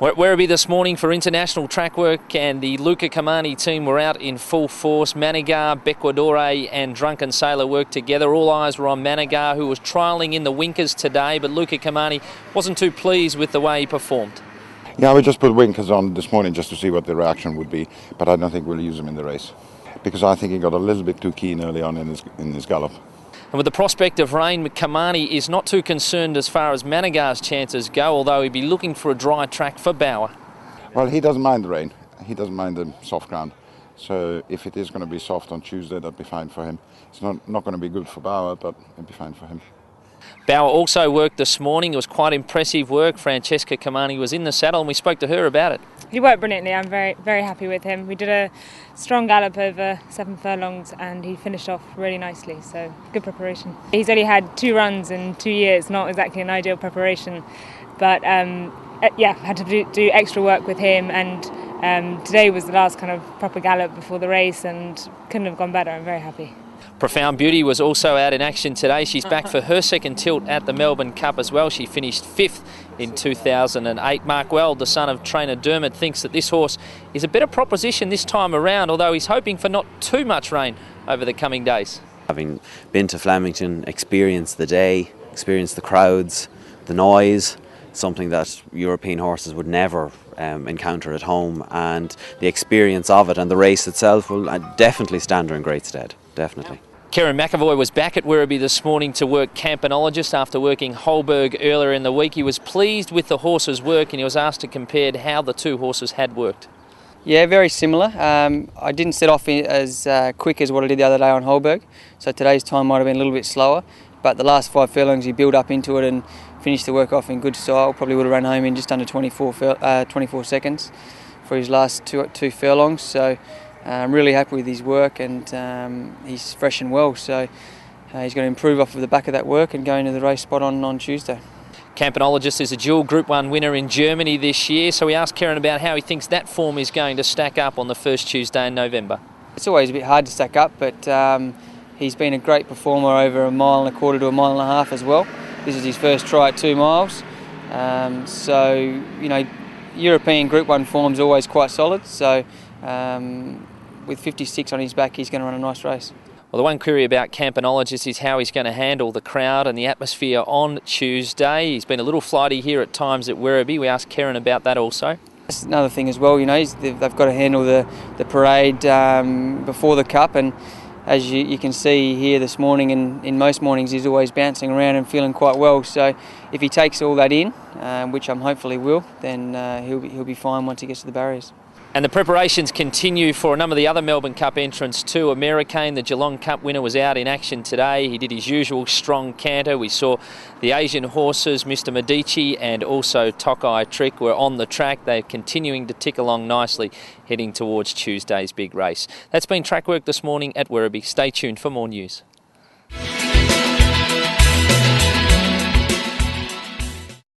We're at Werribee this morning for international track work, and the Luca Kamani team were out in full force. Manigar, Bequadore and Drunken Sailor worked together. All eyes were on Manigar, who was trialling in the winkers today, but Luca Kamani wasn't too pleased with the way he performed. Yeah, we just put winkers on this morning just to see what the reaction would be, but I don't think we'll use them in the race because I think he got a little bit too keen early on in his gallop. And with the prospect of rain, Kamani is not too concerned as far as Manigar's chances go, although he'd be looking for a dry track for Bauer. Well, he doesn't mind the rain. He doesn't mind the soft ground. So if it is going to be soft on Tuesday, that'd be fine for him. It's not going to be good for Bauer, but it'd be fine for him. Bauer also worked this morning. It was quite impressive work. Francesca Kamani was in the saddle and we spoke to her about it. He worked brilliantly. I'm very, very happy with him. We did a strong gallop over 7 furlongs and he finished off really nicely, so good preparation. He's only had 2 runs in 2 years, not exactly an ideal preparation, but yeah, had to do extra work with him, and today was the last kind of proper gallop before the race and couldn't have gone better. I'm very happy. Profound Beauty was also out in action today. She's back for her second tilt at the Melbourne Cup as well. She finished 5th in 2008. Mark Weld, the son of trainer Dermot, thinks that this horse is a better proposition this time around, although he's hoping for not too much rain over the coming days. Having been to Flemington, experienced the day, experienced the crowds, the noise, something that European horses would never encounter at home, and the experience of it and the race itself will definitely stand her in great stead, definitely. Kerrin McAvoy was back at Werribee this morning to work Campanologist after working Holberg earlier in the week. He was pleased with the horse's work and he was asked to compare how the 2 horses had worked. Yeah, very similar. I didn't set off as quick as what I did the other day on Holberg, so today's time might have been a little bit slower, but the last 5 furlongs he built up into it and finished the work off in good style. Probably would have run home in just under 24 seconds for his last two furlongs, so I'm really happy with his work, and he's fresh and well, so he's going to improve off of the back of that work and go into the race spot on Tuesday. Campanologist is a dual Group 1 winner in Germany this year, so we asked Kerrin about how he thinks that form is going to stack up on the first Tuesday in November. It's always a bit hard to stack up, but he's been a great performer over 1.25 miles to 1.5 miles as well. This is his first try at 2 miles, so you know, European Group 1 form's always quite solid, so with 56 on his back, he's going to run a nice race. Well, the one query about Campanologist is how he's going to handle the crowd and the atmosphere on Tuesday. He's been a little flighty here at times at Werribee. We asked Kerrin about that also. That's another thing as well, you know, they've got to handle the parade before the Cup, and as you can see here this morning, and in most mornings, he's always bouncing around and feeling quite well. So if he takes all that in, which I'm hopefully will, then he'll be fine once he gets to the barriers. And the preparations continue for a number of the other Melbourne Cup entrants too. Americane, the Geelong Cup winner, was out in action today. He did his usual strong canter. We saw the Asian horses, Mr Medici and also Tokai Trick, were on the track. They're continuing to tick along nicely, heading towards Tuesday's big race. That's been Trackwork this morning at Werribee. Stay tuned for more news.